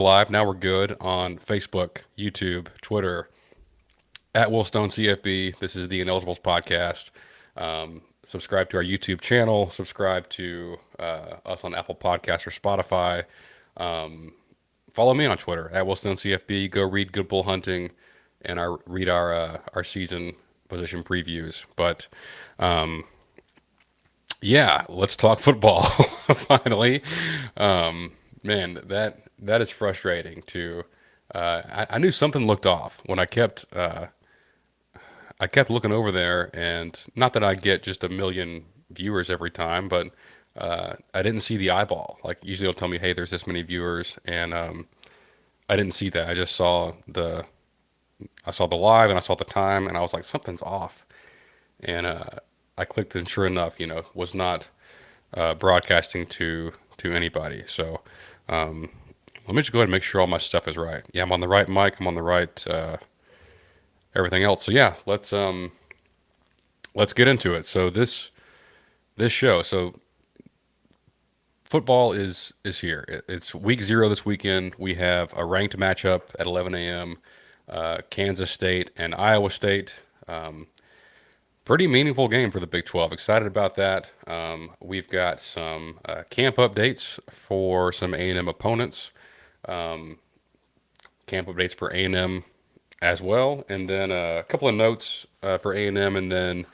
live. Now we're good on Facebook, YouTube, Twitter, at Willstone CFB. This is the Ineligibles podcast. Subscribe to our YouTube channel. Subscribe to us on Apple Podcasts or Spotify. Follow me on Twitter at Willstone CFB. Go read Good Bull Hunting and read our season position previews. But yeah, let's talk football finally. Man, that is frustrating to. I knew something looked off when I kept looking over there, and not that I get just a million viewers every time, but I didn't see the eyeball. Like usually, it'll tell me, "Hey, there's this many viewers," and I didn't see that. I just saw the live, and I saw the time, and I was like, something's off. And I clicked, and sure enough, was not broadcasting to anybody. So let me just go ahead and make sure all my stuff is right. Yeah, I'm on the right mic. I'm on the right everything else. So yeah, let's get into it. So this show. So football is here. It's week 0 this weekend. We have a ranked matchup at 11 a.m. Kansas State and Iowa State. Pretty meaningful game for the Big 12. Excited about that. We've got some camp updates for some A&M opponents. Camp updates for A&M as well, and then a couple of notes for A&M, and then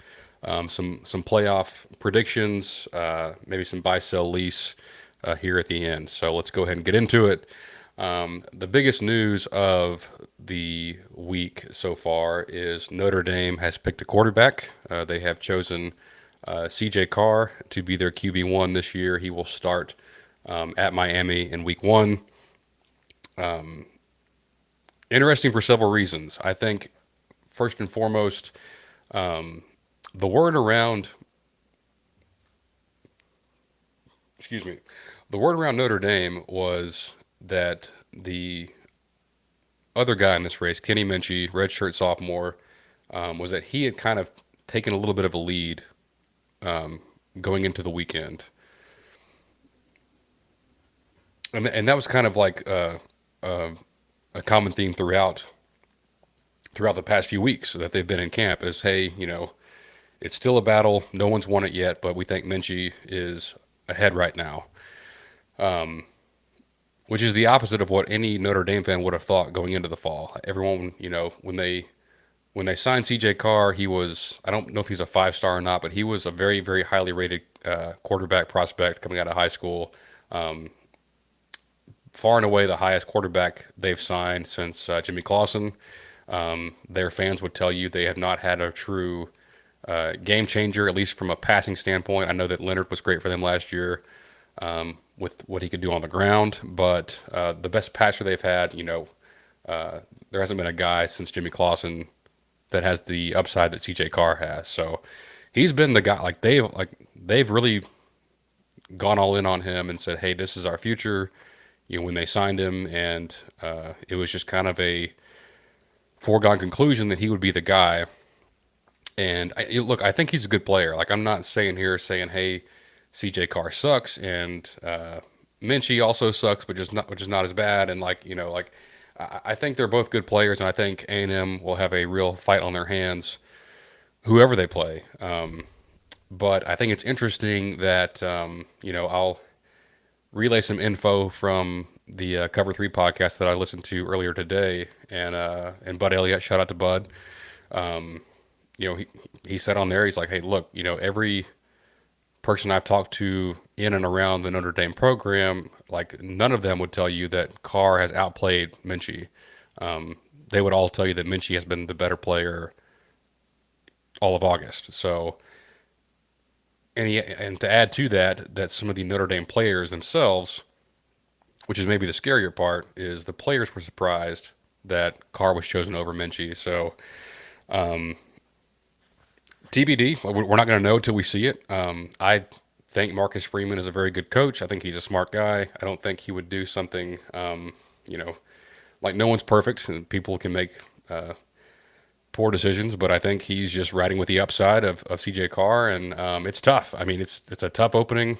some playoff predictions, maybe some buy sell lease here at the end. So let's go ahead and get into it. The biggest news of the week so far is Notre Dame has picked a quarterback. They have chosen CJ Carr to be their QB1 this year. He will start at Miami in week 1. Interesting for several reasons. I think first and foremost, the word around, excuse me, the word around Notre Dame was that the other guy in this race, Kenny Minchey, redshirt sophomore, was that he had kind of taken a little bit of a lead going into the weekend, and that was kind of like a common theme throughout the past few weeks that they've been in camp is, hey, it's still a battle. No one's won it yet, but we think Minchie is ahead right now, which is the opposite of what any Notre Dame fan would have thought going into the fall. Everyone, when they signed C.J. Carr, he was, I don't know if he's a 5-star or not, but he was a very, very highly rated quarterback prospect coming out of high school. Far and away the highest quarterback they've signed since Jimmy Clausen. Their fans would tell you they have not had a true game changer, at least from a passing standpoint. I know that Leonard was great for them last year with what he could do on the ground, but the best passer they've had, there hasn't been a guy since Jimmy Clausen that has the upside that CJ Carr has. So he's been the guy. They've really gone all in on him and said, hey, this is our future. When they signed him, and it was just kind of a foregone conclusion that he would be the guy. And look, I think he's a good player. Like, I'm not saying, hey, CJ Carr sucks, and Minchie also sucks, but which is not as bad. And I think they're both good players, and I think A&M will have a real fight on their hands, whoever they play. But I think it's interesting that I'll relay some info from the Cover 3 podcast that I listened to earlier today, and Bud Elliott, shout out to Bud. He said on there, he's like, hey, look, every person I've talked to in and around the Notre Dame program, like, none of them would tell you that Carr has outplayed Minchie. They would all tell you that Minchie has been the better player all of August. So, and to add to that some of the Notre Dame players themselves, which is maybe the scarier part, is the players were surprised that Carr was chosen over Minchie. So, TBD, we're not going to know till we see it. I think Marcus Freeman is a very good coach. I think he's a smart guy. I don't think he would do something, like, no one's perfect and people can make poor decisions, but I think he's just riding with the upside of CJ Carr, and it's tough. I mean, it's a tough opening.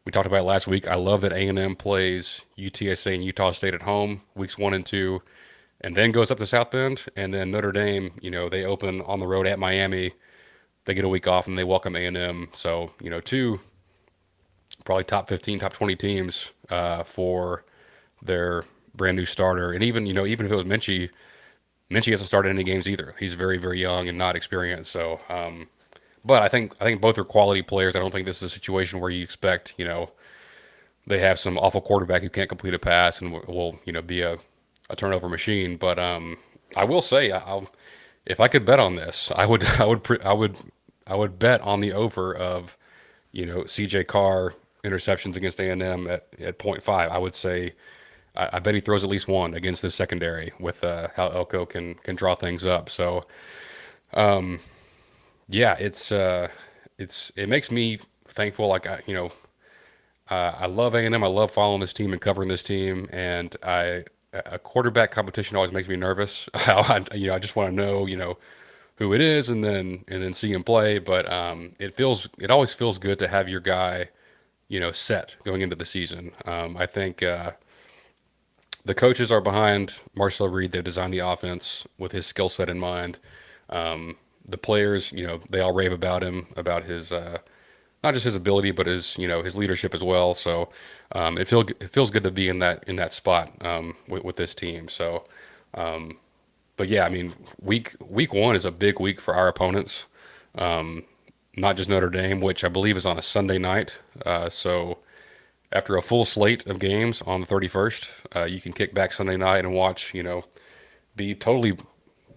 We talked about it last week. I love that A&M plays UTSA and Utah State at home weeks 1 and 2, and then goes up to South Bend, and then Notre Dame. They open on the road at Miami. They get a week off and they welcome A&M. So two probably top 15, top 20 teams for their brand new starter. And even if it was Minchie, Minchie hasn't started any games either. He's very, very young and not experienced. So, but I think both are quality players. I don't think this is a situation where you expect they have some awful quarterback who can't complete a pass and will be a turnover machine. But I will say, if I could bet on this, I would bet on the over of CJ Carr interceptions against A&M at point 0.5. I would say I bet he throws at least one against this secondary with how Elko can draw things up. So yeah, it makes me thankful. Like I love A&M. I love following this team and covering this team, and a quarterback competition always makes me nervous. I just want to know who it is, and then see him play. But it always feels good to have your guy set going into the season. I think the coaches are behind Marcel Reed. They designed the offense with his skill set in mind. The players, they all rave about him, about his not just his ability, but his leadership as well. So it feels good to be in that spot with this team. So, but yeah, I mean, week 1 is a big week for our opponents. Not just Notre Dame, which I believe is on a Sunday night. So after a full slate of games on the 31st, you can kick back Sunday night and watch. Be totally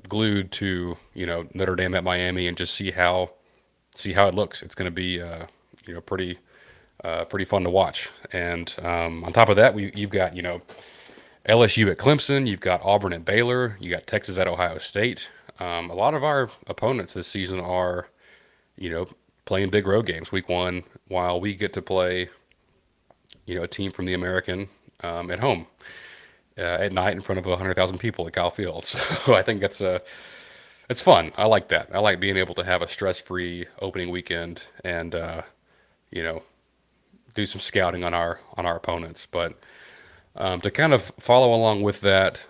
glued to Notre Dame at Miami and just see how it looks. It's going to be pretty fun to watch. And on top of that, you've got LSU at Clemson, you've got Auburn at Baylor, you got Texas at Ohio State. A lot of our opponents this season are playing big road games week 1, while we get to play a team from the American at home at night in front of 100,000 people at Kyle Field. So I think it's fun. I like that. I like being able to have a stress-free opening weekend and you know do some scouting on our opponents. But to kind of follow along with that,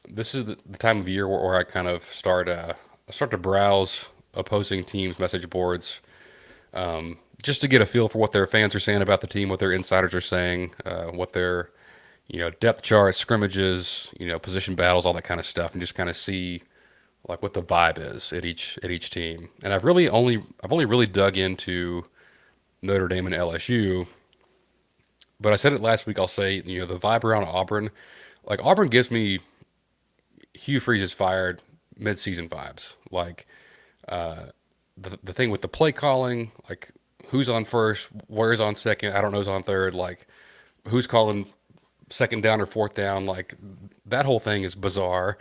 this is the time of year where I kind of start to browse opposing teams' message boards, just to get a feel for what their fans are saying about the team, what their insiders are saying, what their depth charts, scrimmages, position battles, all that kind of stuff, and just kind of see like what the vibe is at each team. And I've only really dug into Notre Dame and LSU, but I said it last week. I'll say the vibe around Auburn, like Auburn gives me Hugh Freeze's fired midseason vibes. Like the thing with the play calling, like who's on first, where's on second, I don't know who's on third, like who's calling second down or fourth down, like that whole thing is bizarre.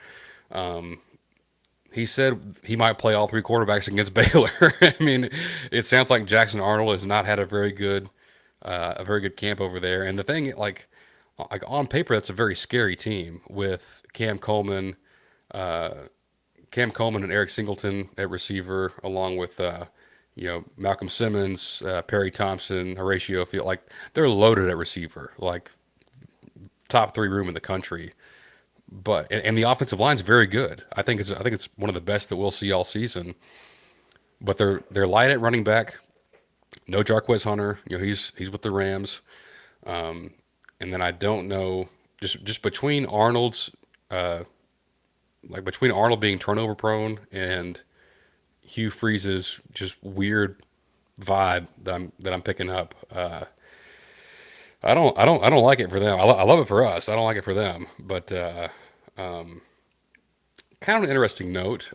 He said he might play all three quarterbacks against Baylor. I mean, it sounds like Jackson Arnold has not had a very good camp over there. And the thing, like on paper, that's a very scary team with Cam Coleman and Eric Singleton at receiver, along with Malcolm Simmons, Perry Thompson, Horatio Field. Like they're loaded at receiver, like top three room in the country. But and the offensive line's very good. I think it's one of the best that we'll see all season. But they're light at running back. No Jarquez Hunter. He's with the Rams. And then I don't know, just between between Arnold being turnover prone and Hugh Freeze's just weird vibe that I'm picking up. I don't like it for them. I love it for us. I don't like it for them. But kind of an interesting note.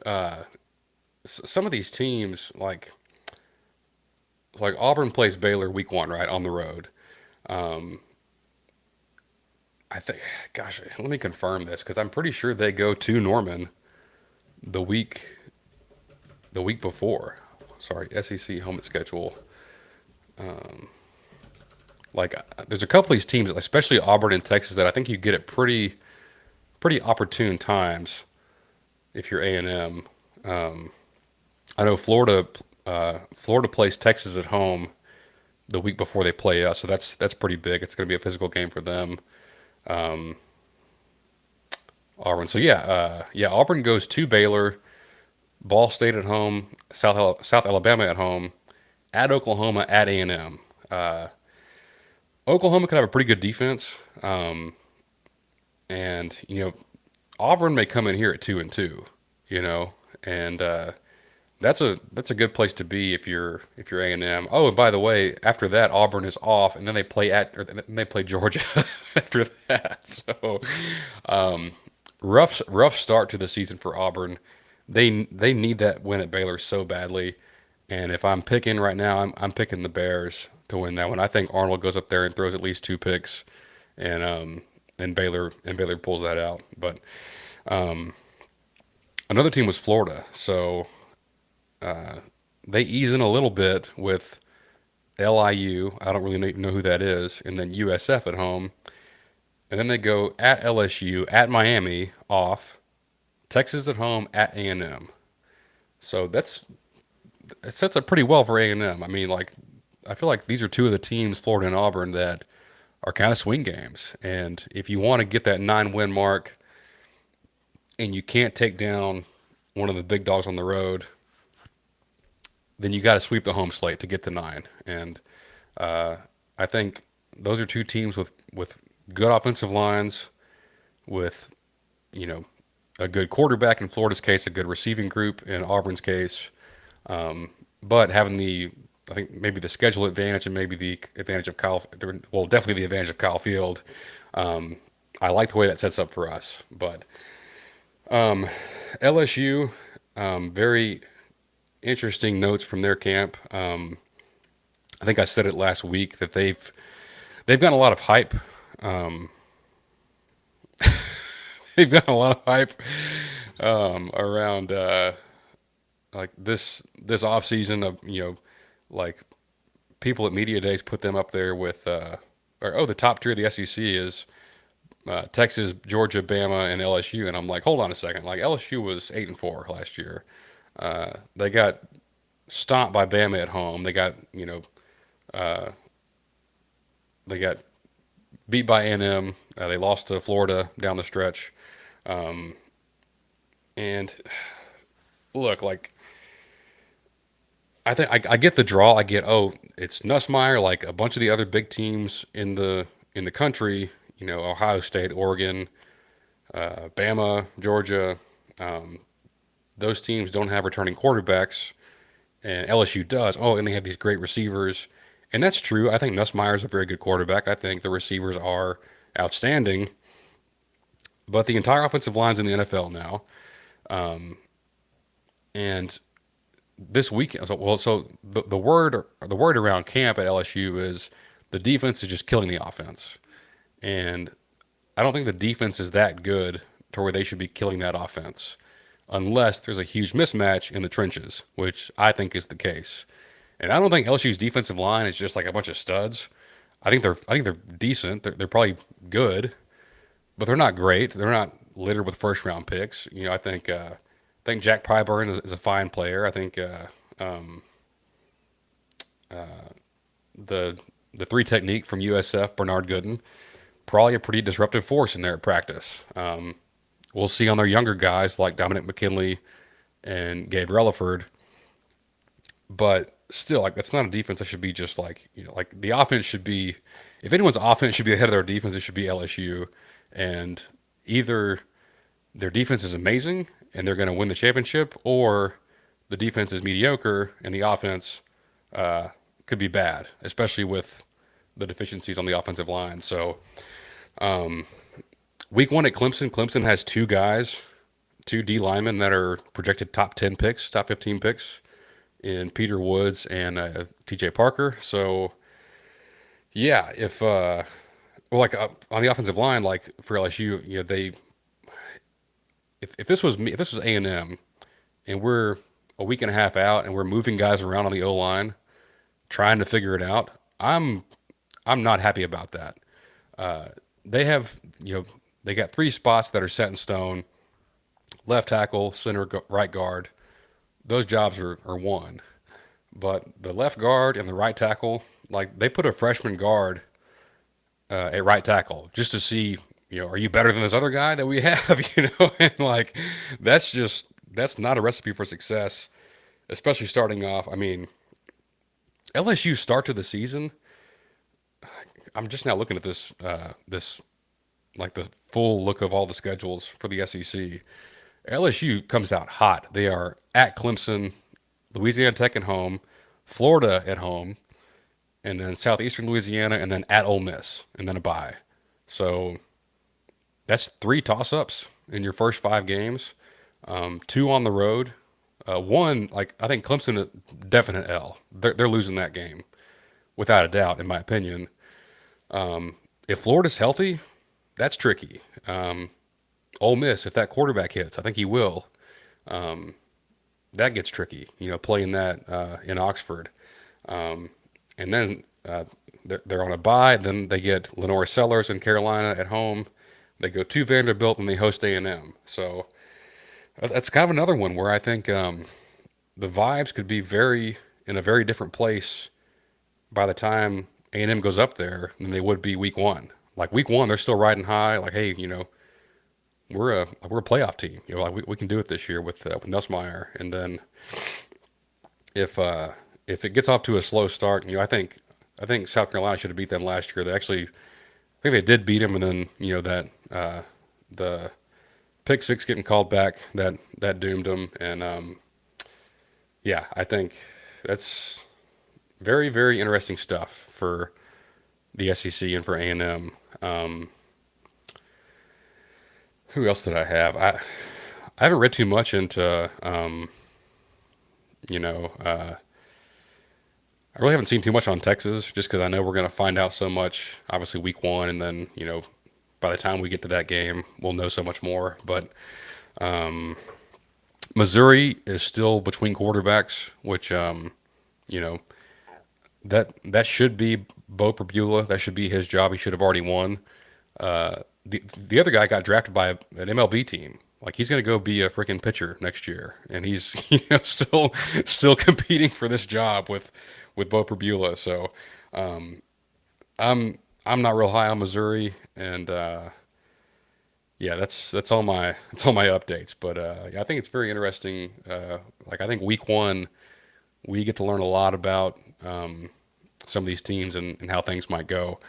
Some of these teams, like Auburn plays Baylor week 1, right, on the road. I think, gosh, let me confirm this because I'm pretty sure they go to Norman the week the week before. Sorry, SEC home schedule. Like, there's a couple of these teams, especially Auburn and Texas, that I think you get at pretty opportune times if you're A&M. I know Florida plays Texas at home the week before they play us. So that's pretty big. It's going to be a physical game for them. Auburn. So yeah, Auburn goes to Baylor, Ball State at home, South Alabama at home, at Oklahoma, at A&M. Oklahoma could have a pretty good defense, and Auburn may come in here at 2-2, and that's a good place to be if you're A&M. Oh, and by the way, after that Auburn is off, and then they play Georgia after that. So rough start to the season for Auburn. They need that win at Baylor so badly, and if I'm picking right now, I'm picking the Bears to win that one. I think Arnold goes up there and throws at least two picks, and Baylor pulls that out. But another team was Florida, so they ease in a little bit with LIU. I don't really know who that is, and then USF at home, and then they go at LSU, at Miami, off, Texas at home, at A&M. So it sets up pretty well for A&M. I mean, like, I feel like these are two of the teams, Florida and Auburn, that are kind of swing games. And if you want to get that 9-win mark and you can't take down one of the big dogs on the road, then you got to sweep the home slate to get to 9. And I think those are two teams with good offensive lines, with a good quarterback in Florida's case, a good receiving group in Auburn's case, but having I think maybe the schedule advantage and maybe the advantage of definitely the advantage of Kyle Field. I like the way that sets up for us. But LSU, very interesting notes from their camp. I think I said it last week that they've gotten a lot of hype. They've gotten a lot of hype around like this off season of like people at media days put them up there with the top tier of the SEC is Texas, Georgia, Bama, and LSU, and I'm like, hold on a second, like LSU was 8-4 last year. They got stomped by Bama at home. They got beat by A&M. They lost to Florida down the stretch. And look, like I think I get the draw. I get it's Nussmeier, like a bunch of the other big teams in the country. Ohio State, Oregon, Bama, Georgia. Those teams don't have returning quarterbacks, and LSU does. Oh, and they have these great receivers, and that's true. I think Nussmeier is a very good quarterback. I think the receivers are outstanding, but the entire offensive line's in the NFL now, and this weekend. So the word around camp at LSU is the defense is just killing the offense, and I don't think the defense is that good to where they should be killing that offense, unless there's a huge mismatch in the trenches, which I think is the case. And I don't think LSU's defensive line is just like a bunch of studs. I think they're decent. They're probably good, but they're not great. They're not littered with first round picks. I think Jack Pryburn is a fine player. I think the three technique from USF, Bernard Gooden, probably a pretty disruptive force in there at practice. We'll see on their younger guys like Dominic McKinley and Gabe Relaford, but still, like that's not a defense that should be just like the offense should be. If anyone's offense should be ahead of their defense, it should be LSU, and either their defense is amazing and they're going to win the championship, or the defense is mediocre and the offense could be bad, especially with the deficiencies on the offensive line. So, week 1 at Clemson has two guys, two D linemen that are projected top 10 picks, top 15 picks in Peter Woods and TJ Parker. So, yeah, on the offensive line, like for LSU, if this was me, if this was A&M, and we're a week and a half out and we're moving guys around on the O line, trying to figure it out, I'm not happy about that. They have they got three spots that are set in stone: left tackle, center, right guard. Those jobs are won, but the left guard and the right tackle, like they put a freshman guard at right tackle just to see, are you better than this other guy that we have? And like that's not a recipe for success, especially starting off. I mean, LSU start to the season. I'm just now looking at this like the full look of all the schedules for the SEC. LSU comes out hot. They are at Clemson, Louisiana Tech at home, Florida at home, and then Southeastern Louisiana, and then at Ole Miss, and then a bye. So that's three toss-ups in your first five games, two on the road. One, like I think Clemson, a definite L. They're losing that game without a doubt, in my opinion. If Florida's healthy, that's tricky. Ole Miss, if that quarterback hits, I think he will. That gets tricky. Playing that in Oxford, and then they're on a bye. Then they get Lenore Sellers in Carolina at home. They go to Vanderbilt and they host A&M. So that's kind of another one where I think the vibes could be very in a very different place by the time A&M goes up there than they would be week one. Like week one, they're still riding high. Like, hey, we're a playoff team. Like we can do it this year with Nussmeier. And then if it gets off to a slow start, I think South Carolina should have beat them last year. I think they did beat them, and then that the pick six getting called back that doomed them. And yeah, I think that's very very interesting stuff for the SEC and for A&M. Who else did I have? I haven't read too much into you know I really haven't seen too much on Texas just because I know we're going to find out so much. Obviously, week one, and then by the time we get to that game, we'll know so much more. But Missouri is still between quarterbacks, which you know that should be Bo Perbula. That should be his job. He should have already won. The other guy got drafted by an MLB team. Like he's gonna go be a freaking pitcher next year, and he's still competing for this job with Bo Perbula. So I'm not real high on Missouri, and yeah, that's all my updates. But yeah, I think it's very interesting. Like I think week one we get to learn a lot about some of these teams and how things might go.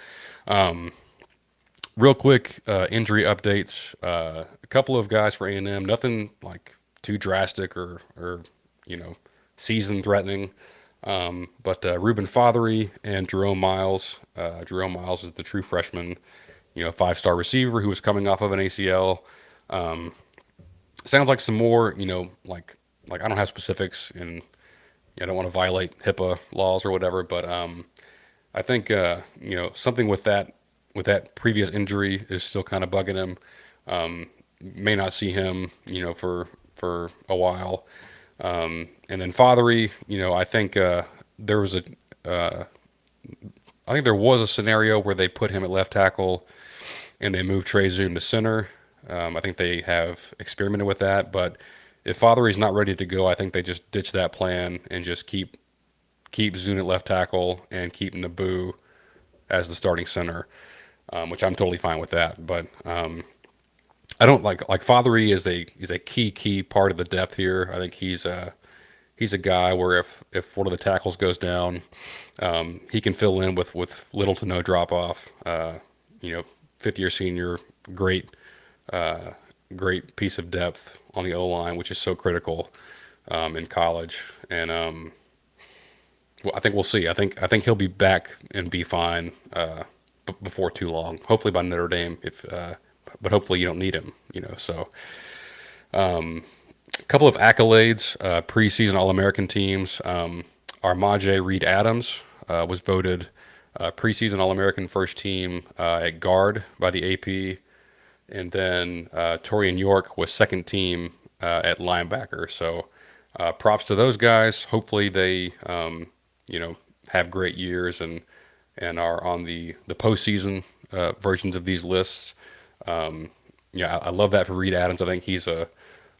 Real quick, injury updates. A couple of guys for A&M. Nothing like too drastic or season threatening. But Reuben Fothery and Jerome Miles. Jerome Miles is the true freshman, five-star receiver who was coming off of an ACL. Sounds like some more, like I don't have specifics and I don't want to violate HIPAA laws or whatever, but I think something with that previous injury is still kind of bugging him. May not see him, for a while. And then Fothery, I think there was I think there was a scenario where they put him at left tackle and they moved Trey Zoom to center. I think they have experimented with that, but if Fothery's not ready to go, I think they just ditch that plan and just keep Zoom at left tackle and keep Naboo as the starting center, which I'm totally fine with that. But I don't like Fothery is a key part of the depth here. I think he's a guy where if one of the tackles goes down, he can fill in with little to no drop off. Fifth year senior, great piece of depth on the O line, which is so critical in college. And well, I think we'll see. I think he'll be back and be fine before too long. Hopefully by Notre Dame, but hopefully you don't need him. So. A couple of accolades, preseason All-American teams. Armaje Reed Adams was voted preseason All-American first team at guard by the AP. And then Torian York was second team at linebacker. So props to those guys. Hopefully they, have great years and are on the postseason versions of these lists. Yeah, I love that for Reed Adams. I think he's a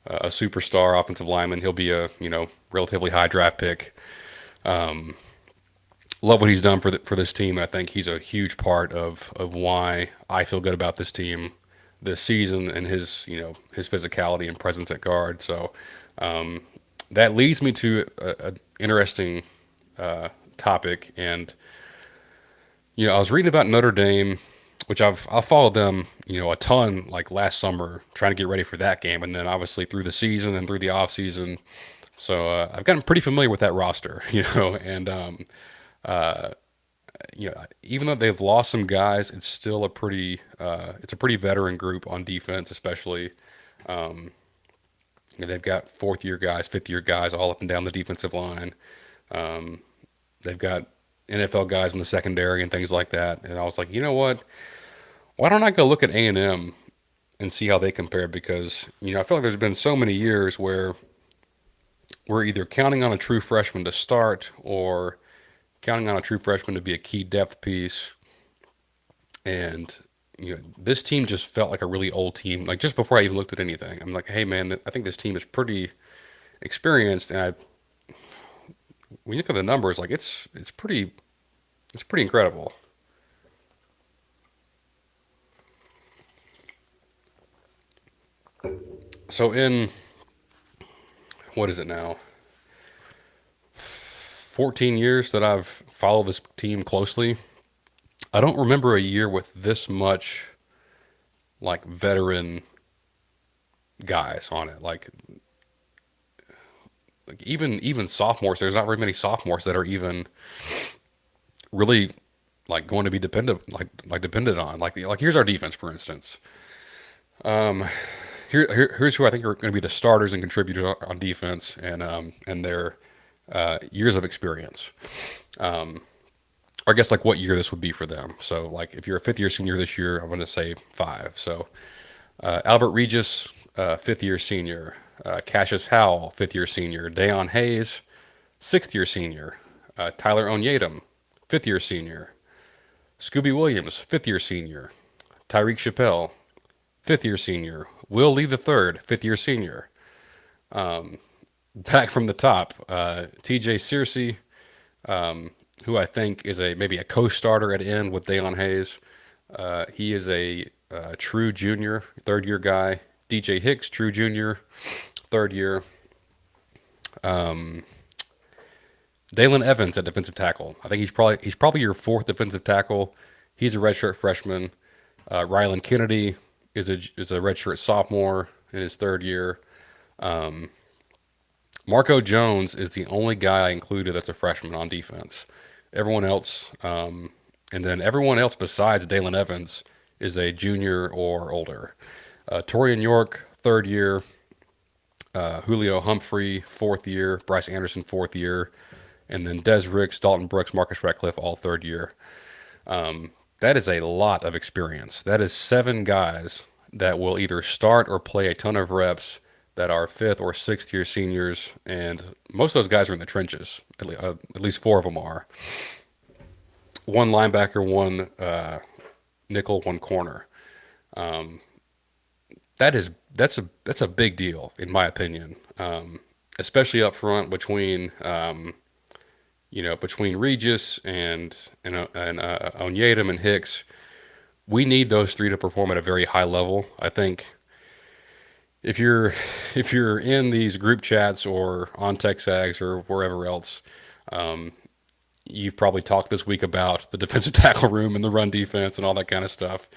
superstar offensive lineman. He'll be a relatively high draft pick. love what he's done for this team. I think he's a huge part of why I feel good about this team this season and his his physicality and presence at guard. So that leads me to a interesting topic. And I was reading about Notre Dame, which I've followed them a ton like last summer, trying to get ready for that game, and then obviously through the season and through the off season. So I've gotten pretty familiar with that roster, and even though they've lost some guys, it's still it's a pretty veteran group on defense, especially. They've got fourth year guys, fifth year guys all up and down the defensive line. They've got NFL guys in the secondary and things like that. And I was like, you know what? Why don't I go look at A&M and see how they compare? Because I feel like there's been so many years where we're either counting on a true freshman to start or counting on a true freshman to be a key depth piece. And this team just felt like a really old team. Like just before I even looked at anything, I'm like, hey man, I think this team is pretty experienced. And when you look at the numbers, like it's pretty incredible. So in what is it now? 14 years that I've followed this team closely, I don't remember a year with this much like veteran guys on it. Like even sophomores. There's not very many sophomores that are even really like going to be dependent on. Like here's our defense, for instance. Here's who I think are going to be the starters and contributors on defense, and their years of experience. Or I guess like what year this would be for them. So like if you're a fifth year senior this year, I'm going to say 5. So Albert Regis, fifth year senior. Cassius Howell, fifth year senior. Dayon Hayes, sixth year senior. Tyler Onyedem, fifth year senior. Scooby Williams, fifth year senior. Tyreek Chappelle, fifth year senior. Will Lee the third, fifth year senior. Back from the top, TJ Searcy, who I think is maybe a co-starter at end with Dayon Hayes. He is a true junior, third year guy. DJ Hicks, true junior, third year. Dalen Evans at defensive tackle. I think he's probably your fourth defensive tackle. He's a redshirt freshman. Rylan Kennedy is a redshirt sophomore in his third year. Marco Jones is the only guy I included that's a freshman on defense. Everyone else, and then everyone else besides Dalen Evans is a junior or older. Torian York, third year. Julio Humphrey, fourth year. Bryce Anderson, fourth year. And then Des Ricks, Dalton Brooks, Marcus Ratcliffe, all third year. That is a lot of experience. That is 7 guys that will either start or play a ton of reps that are fifth or sixth year seniors. And most of those guys are in the trenches. At least 4 of them are. 1 linebacker, 1 nickel, 1 corner. That's a big deal in my opinion, especially up front between between Regis and Onyedem and Hicks. We need those 3 to perform at a very high level. I think if you're in these group chats or on TexAgs or wherever else, you've probably talked this week about the defensive tackle room and the run defense and all that kind of stuff.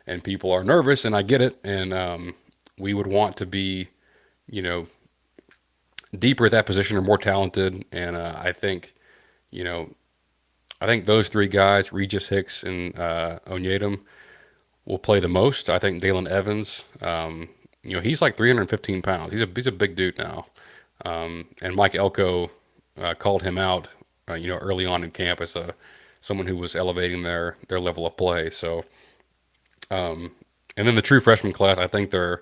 And people are nervous, and I get it. And we would want to be, deeper at that position or more talented. And I think those 3 guys, Regis, Hicks, and Onyedem, will play the most. I think Dalen Evans, he's like 315 pounds. He's a big dude now. And Mike Elko called him out, early on in camp as someone who was elevating their level of play. So. And then the true freshman class, I think the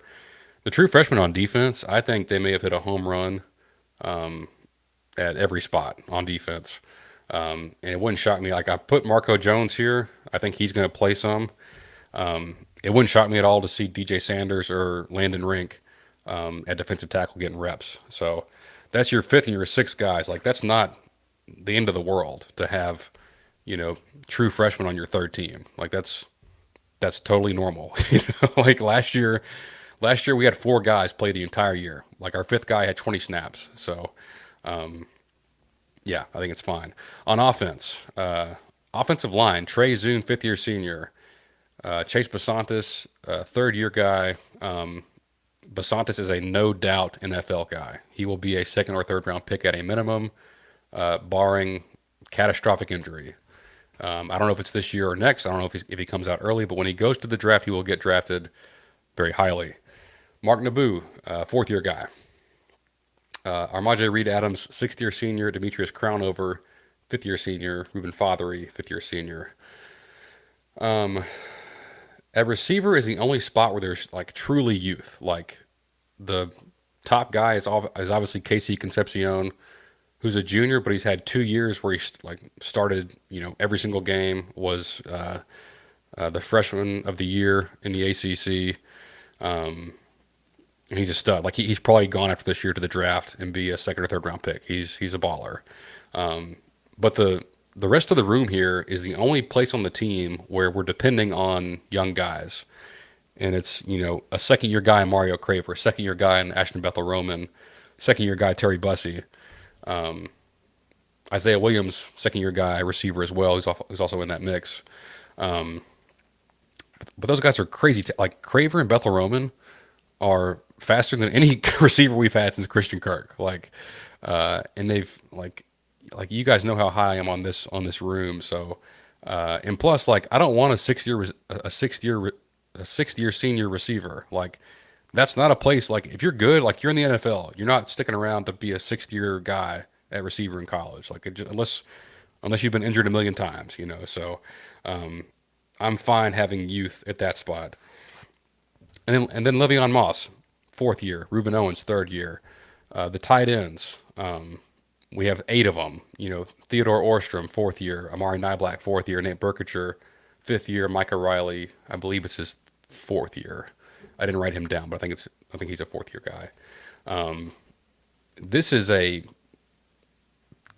true freshmen on defense. I think they may have hit a home run at every spot on defense. And it wouldn't shock me. Like I put Marco Jones here. I think he's going to play some. It wouldn't shock me at all to see DJ Sanders or Landon Rink at defensive tackle getting reps. So that's your 5th and your 6th guys. Like that's not the end of the world to have you know, true freshman on your third team. Like that's totally normal. You know, like last year we had four guys play the entire year. Like our fifth guy had 20 snaps. So yeah, I think it's fine. On offense, offensive line, Trey Zune, fifth year senior, Chase Basantis, third year guy. Basantis is a no doubt NFL guy. He will be a second or third round pick at a minimum, barring catastrophic injury. I don't know if it's this year or next. I don't know if he comes out early, but when he goes to the draft, he will get drafted very highly. Mark Naboo, fourth year guy. Armaje Reed Adams, sixth year senior. Demetrius Crownover, fifth year senior. Ruben Fothery, fifth year senior. At receiver is the only spot where there's like truly youth. Like the top guy is obviously Casey Concepcion, who's a junior, but he's had 2 years where he like started, every single game. Was the freshman of the year in the ACC. And he's a stud. Like he's probably gone after this year to the draft and be a second or third round pick. He's a baller. But the rest of the room here is the only place on the team where we're depending on young guys. And it's, a second year guy in Mario Craver, second year guy in Ashton Bethel Roman, second year guy Terry Bussey, Isaiah Williams, second year guy, receiver as well, who's also in that mix. But those guys are crazy. Like Craver and Bethel Roman are faster than any receiver we've had since Christian Kirk. And they've like you guys know how high I am on this room. So, and plus, like I don't want a sixth year senior receiver. Like that's not a place. Like if you're good, like you're in the NFL, you're not sticking around to be a sixth year guy at receiver in college. Like unless you've been injured a million times, So, I'm fine having youth at that spot. And then Le'Veon Moss, fourth year. Ruben Owens, third year. The tight ends, we have 8 of them. Theodore Orstrom, fourth year. Amari Nyblack, fourth year. Nate Burkitcher, fifth year. Micah Riley, I believe it's his fourth year. I didn't write him down, but I think he's a fourth year guy. This is a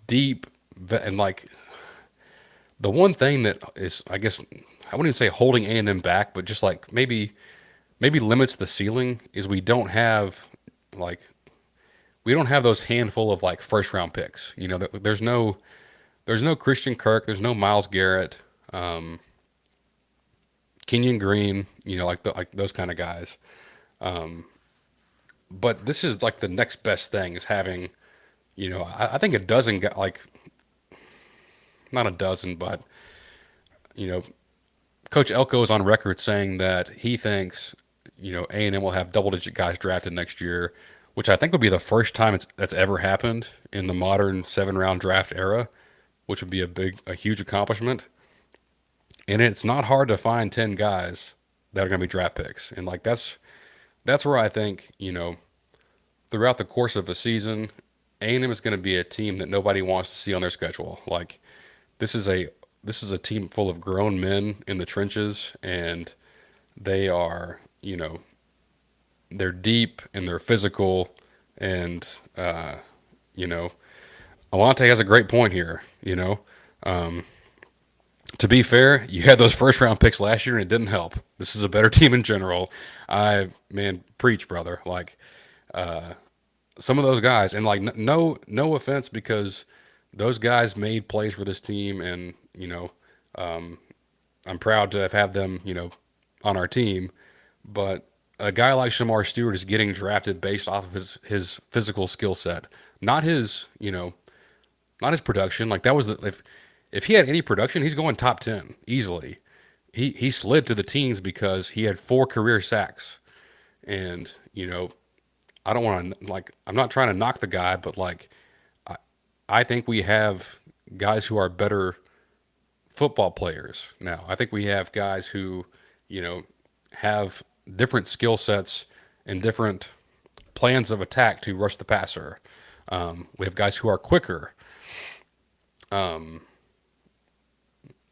deep and like the one thing that is, I guess, I wouldn't say holding A&M back, but just like maybe limits the ceiling is like we don't have those handful of like first round picks. There's no Christian Kirk, there's no Myles Garrett, Kenyon Green, like those kind of guys. But this is like the next best thing is having, I think a dozen like not a dozen, but you know, Coach Elko is on record saying that he thinks, A&M will have double-digit guys drafted next year, which I think would be the first time that's ever happened in the modern 7-round draft era, which would be a huge accomplishment. And it's not hard to find 10 guys that are going to be draft picks. And like that's where I think, throughout the course of a season, A&M is going to be a team that nobody wants to see on their schedule. Like this is a team full of grown men in the trenches, and they are, they're deep and they're physical, and Alante has a great point here. To be fair, you had those first round picks last year and it didn't help. This is a better team in general. Man, preach, brother. Like some of those guys, and like no offense, because those guys made plays for this team, and I'm proud to have had them, on our team. But a guy like Shamar Stewart is getting drafted based off of his physical skill set, not his not his production. Like that was if he had any production, he's going top 10 easily. He slid to the teens because he had 4 career sacks, and I don't want to I'm not trying to knock the guy, but like I think we have guys who are better football players now. I think we have guys who, have different skill sets and different plans of attack to rush the passer. We have guys who are quicker.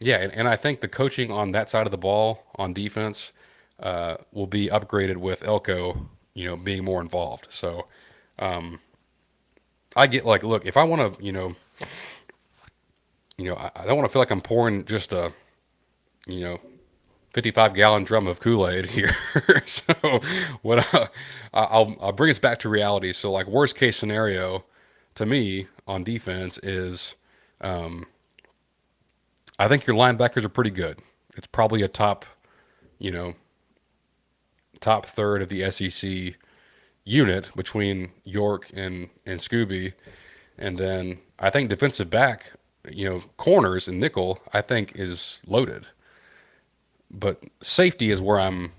Yeah, and I think the coaching on that side of the ball on defense will be upgraded with Elko, being more involved. So I get look, if I want to, I don't want to feel like I'm pouring just a, you know, 55-gallon drum of Kool-Aid here. So what I'll bring us back to reality. So like worst case scenario to me on defense is I think your linebackers are pretty good. It's probably a you know, top third of the SEC unit between York and Scooby. And then I think defensive back, corners and nickel, I think is loaded. But safety is where I'm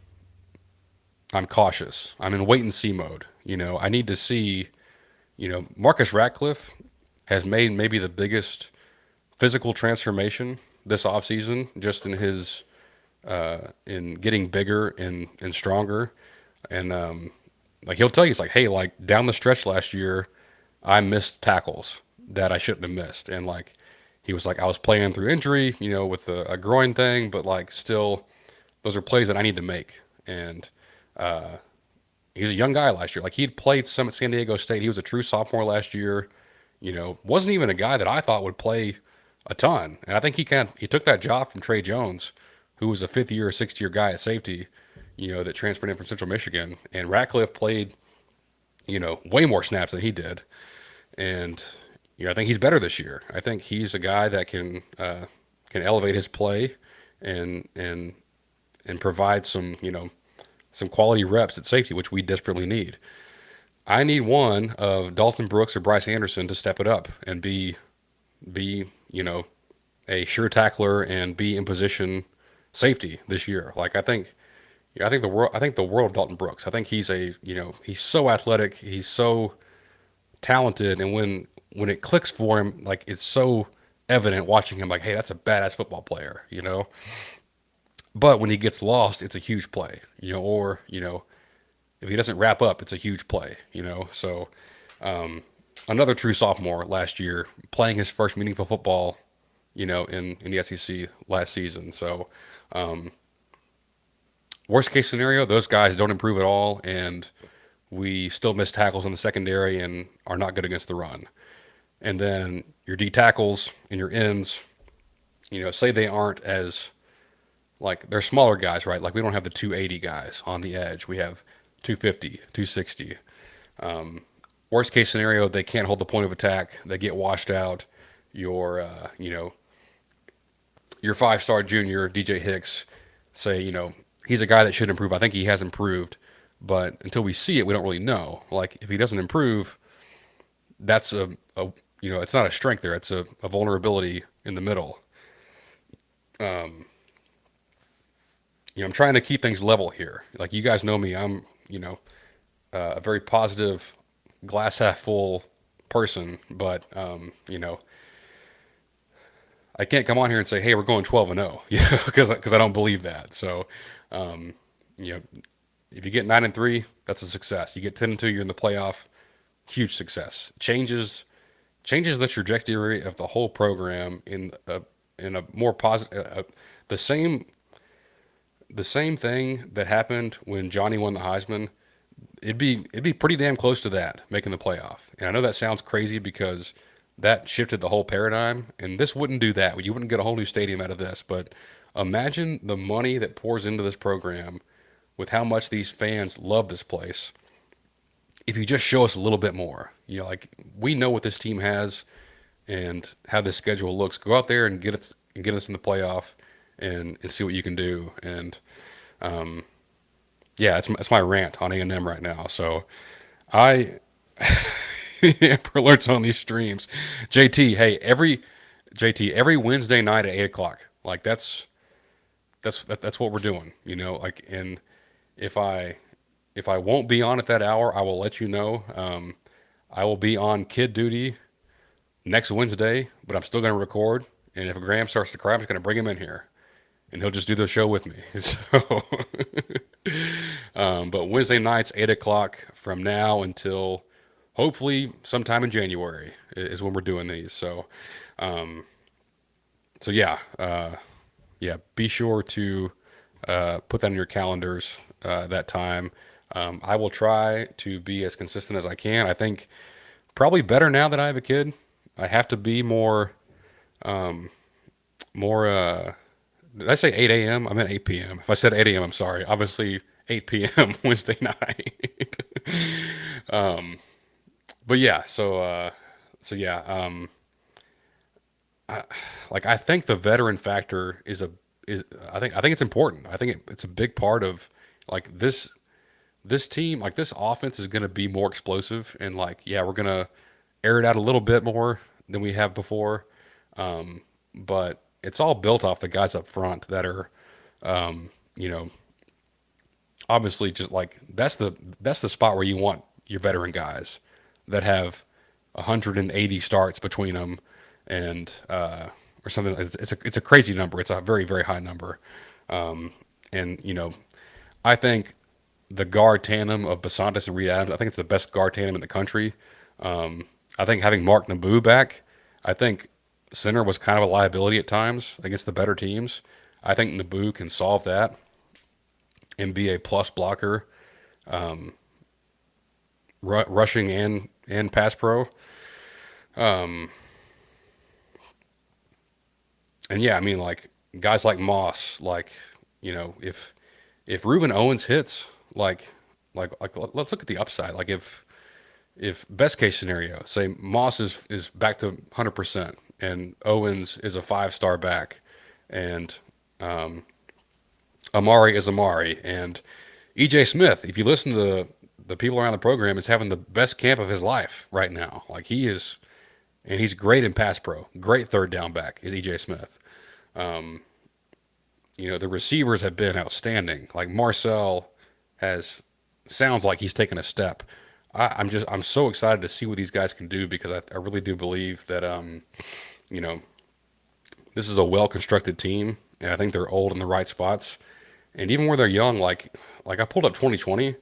cautious. I'm in wait and see mode. I need to see, Marcus Ratcliffe has made maybe the biggest physical transformation this offseason just in his in getting bigger and stronger. And like he'll tell you, it's like, hey, like down the stretch last year, I missed tackles that I shouldn't have missed. And like he was like, I was playing through injury, with a groin thing, but like still, those are plays that I need to make. And he's a young guy last year. Like he'd played some at San Diego State. He was a true sophomore last year. Wasn't even a guy that I thought would play a ton. And I think he took that job from Trey Jones, who was a fifth year or sixth year guy at safety, that transferred in from Central Michigan. And Ratcliffe played, way more snaps than he did. And I think he's better this year. I think he's a guy that can elevate his play and and provide some quality reps at safety, which we desperately need. I need one of Dalton Brooks or Bryce Anderson to step it up and be a sure tackler and be in position safety this year. Like I think the world of Dalton Brooks. I think he's so athletic, he's so talented, and when it clicks for him, like it's so evident watching him. Like, hey, that's a badass football player. But when he gets lost, it's a huge play, or if he doesn't wrap up, it's a huge play. So another true sophomore last year, playing his first meaningful football, in the SEC last season. So worst case scenario, those guys don't improve at all, and we still miss tackles in the secondary and are not good against the run. And then your D tackles and your ends, say they aren't as like they're smaller guys, right? Like we don't have the 280 guys on the edge. We have 250, 260. Worst case scenario, they can't hold the point of attack. They get washed out. Your, your five-star junior DJ Hicks, say, he's a guy that should improve. I think he has improved, but until we see it, we don't really know. Like if he doesn't improve, that's a it's not a strength there. It's a vulnerability in the middle. I'm trying to keep things level here. Like you guys know me, I'm a very positive, glass half full person, but I can't come on here and say, hey, we're going 12-0, because I don't believe that. So, um, you know, if you get 9-3, that's a success. You get 10-2, you're in the playoff, huge success. Changes the trajectory of the whole program in a more positive. The same the same thing that happened when Johnny won the Heisman. It'd be pretty damn close to that, making the playoff. And I know that sounds crazy because that shifted the whole paradigm, and this wouldn't do that. You wouldn't get a whole new stadium out of this. But imagine the money that pours into this program with how much these fans love this place. If you just show us a little bit more, like we know what this team has and how this schedule looks. Go out there and get us in the playoff and see what you can do. And yeah, it's my rant on A&M right now. So I Emperor alerts on these streams. JT, hey, every Wednesday night at 8 o'clock. Like that's what we're doing. Like, and if I if I won't be on at that hour, I will let you know. I will be on kid duty next Wednesday, but I'm still going to record. And if Graham starts to cry, I'm just going to bring him in here, and he'll just do the show with me. So, but Wednesday nights, 8 o'clock from now until hopefully sometime in January is when we're doing these. So, so yeah, yeah. Be sure to put that in your calendars that time. I will try to be as consistent as I can. I think probably better now that I have a kid. I have to be more More, did I say 8 a.m.? I meant 8 p.m. If I said 8 a.m., I'm sorry. Obviously, 8 p.m. Wednesday night. But yeah, so yeah, like I think the veteran factor is I think it's important. I think it's a big part of like this team, like this offense is going to be more explosive and like yeah, we're going to air it out a little bit more than we have before. But it's all built off the guys up front that are you know, obviously just like that's the spot where you want your veteran guys that have 180 starts between them and or something. It's a crazy number. It's a very very high number. And I think the guard tandem of Basantis and Reed Adams. I think it's the best guard tandem in the country. I think having Mark Naboo back, I think center was kind of a liability at times against the better teams. I think Naboo can solve that and be a plus blocker, rushing and pass pro. And yeah, I mean like guys like Moss, like if Ruben Owens hits, let's look at the upside. Like if best case scenario, say Moss is back to 100% and Owens is a 5-star back, and Amari is Amari, and EJ Smith, if you listen to the people around the program, is having the best camp of his life right now. Like he is, and he's great in pass pro, great third down back is EJ Smith. The receivers have been outstanding. Like Marcel has sounds like he's taken a step. I'm so excited to see what these guys can do because I really do believe that you know this is a well constructed team and I think they're old in the right spots. And even where they're young, like I pulled up 2020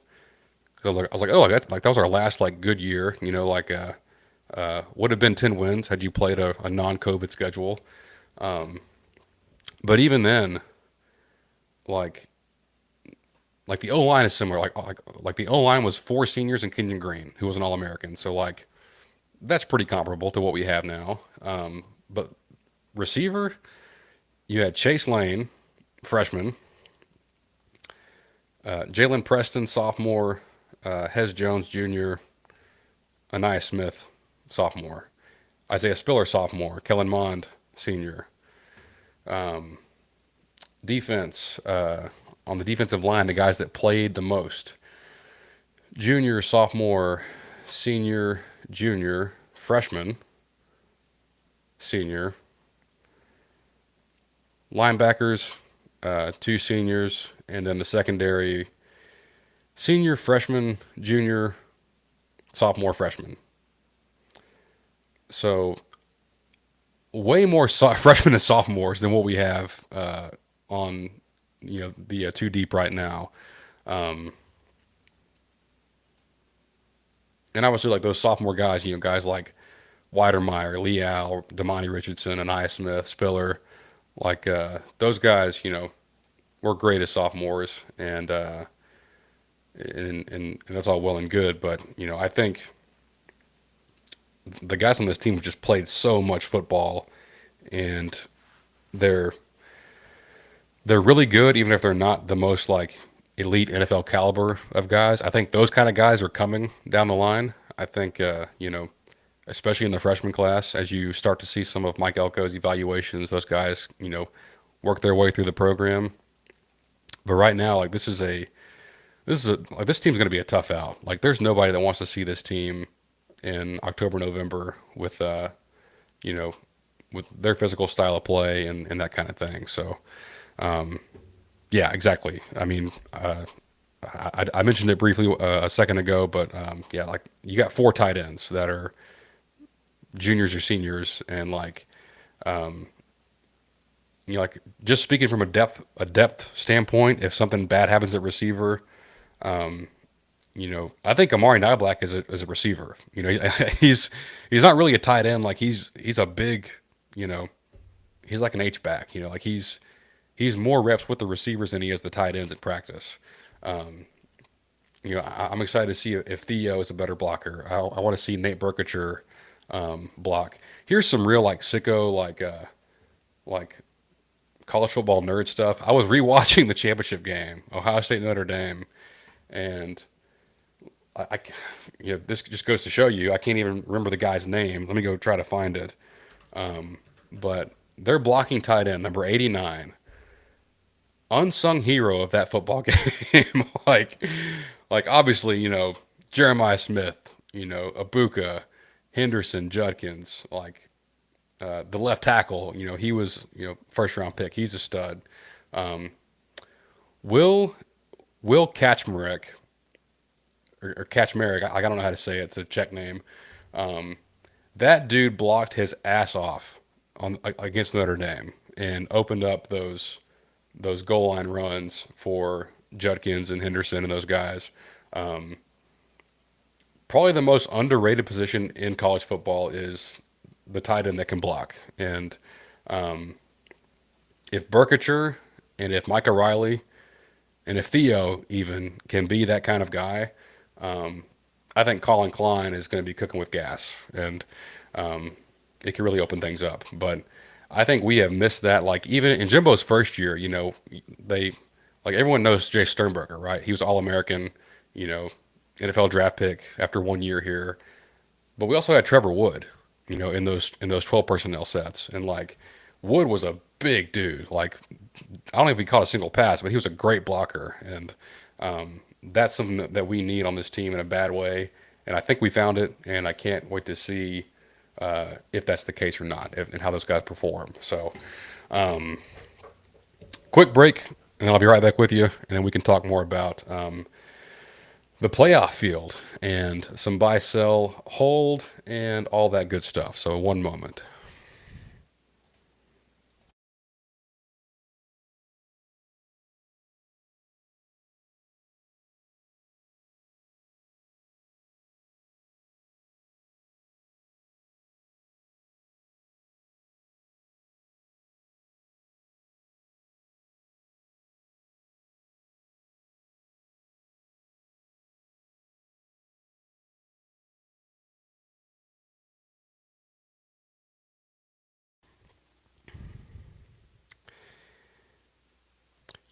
because I was like, oh, that was our last like good year. Would have been 10 wins had you played a non-COVID schedule. But even then, like like the O line is similar. Like the O line was 4 seniors and Kenyon Green, who was an All American. So like that's pretty comparable to what we have now. But receiver, you had Chase Lane, freshman, Jalen Preston, sophomore, Hez Jones, junior, Anaya Smith, sophomore, Isaiah Spiller, sophomore, Kellen Mond, senior. Defense, on the defensive line, the guys that played the most: junior, sophomore, senior, junior, freshman, senior. Linebackers, 2 seniors, and then the secondary: senior, freshman, junior, sophomore, freshman. So way more freshmen and sophomores than what we have on the two deep right now. Um, and obviously, like those sophomore guys, guys like Weidermeyer, Leal, Damani Richardson, Anaya Smith, Spiller, like those guys, were great as sophomores, and that's all well and good. But I think the guys on this team have just played so much football, and they're they're really good, even if they're not the most like elite NFL caliber of guys. I think those kind of guys are coming down the line. I think especially in the freshman class, as you start to see some of Mike Elko's evaluations, those guys work their way through the program. But right now, like this team's going to be a tough out. Like there's nobody that wants to see this team in October, November with you know with their physical style of play and that kind of thing. So yeah, exactly. I mean, I mentioned it briefly a second ago, but yeah, like you got 4 tight ends that are juniors or seniors, and like like just speaking from a depth standpoint, if something bad happens at receiver, I think Amari Niblack is a receiver. He's not really a tight end. Like he's a big, you know, he's like an H back. Like he's more reps with the receivers than he is the tight ends in practice. I'm excited to see if Theo is a better blocker. I want to see Nate Burkature block. Here's some real like sicko like college football nerd stuff. I was rewatching the championship game, Ohio State Notre Dame, and I this just goes to show you I can't even remember the guy's name. Let me go try to find it. But they're blocking tight end number 89, unsung hero of that football game. like obviously Jeremiah Smith, Abuka, Henderson, Judkins, like the left tackle. He was first round pick. He's a stud. Will Will Kaczmarek or Kaczmarek, I don't know how to say it. It's a Czech name. That dude blocked his ass off on against Notre Dame and opened up those goal line runs for Judkins and Henderson and those guys. Probably the most underrated position in college football is the tight end that can block. And if Burkitcher and if Micah Riley and if Theo even can be that kind of guy, I think Colin Klein is going to be cooking with gas, and it can really open things up. But I think we have missed that. Like even in Jimbo's first year, they like everyone knows Jay Sternberger, right? He was All American, you know, NFL draft pick after 1 year here. But we also had Trevor Wood, in those 12 personnel sets, and like Wood was a big dude. Like I don't know if he caught a single pass, but he was a great blocker, and that's something that we need on this team in a bad way. And I think we found it, and I can't wait to see if that's the case or not, and how those guys perform. So, quick break, and then I'll be right back with you, and then we can talk more about the playoff field and some buy, sell, hold, and all that good stuff. So, one moment.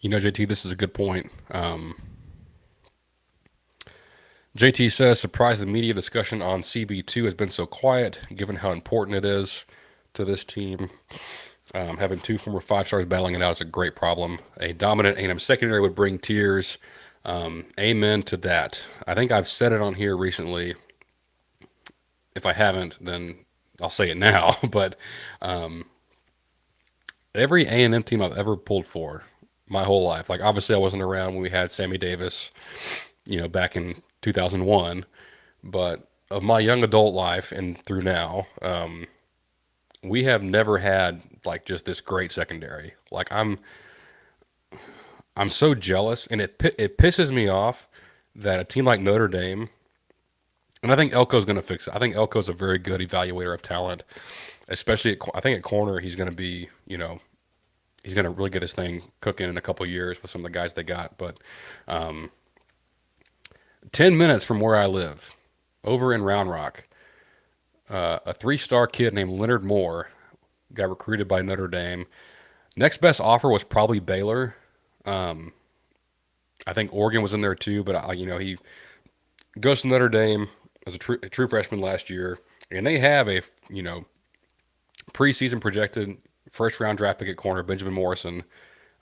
JT, this is a good point. JT says, surprised the media discussion on CB2 has been so quiet, given how important it is to this team. Having two former five stars battling it out is a great problem. A dominant A&M secondary would bring tears. Amen to that. I think I've said it on here recently. If I haven't, then I'll say it now. But every A&M team I've ever pulled for my whole life, like obviously I wasn't around when we had Sammy Davis, back in 2001, but of my young adult life and through now, we have never had like just this great secondary. Like I'm so jealous, and it pisses me off that a team like Notre Dame, and I think Elko's going to fix it. I think Elko's a very good evaluator of talent, especially I think at corner he's going to be, he's going to really get his thing cooking in a couple years with some of the guys they got. But 10 minutes from where I live, over in Round Rock, a three-star kid named Leonard Moore got recruited by Notre Dame. Next best offer was probably Baylor. I think Oregon was in there too, but he goes to Notre Dame as a true freshman last year, and they have a preseason projected first round draft pick at corner, Benjamin Morrison,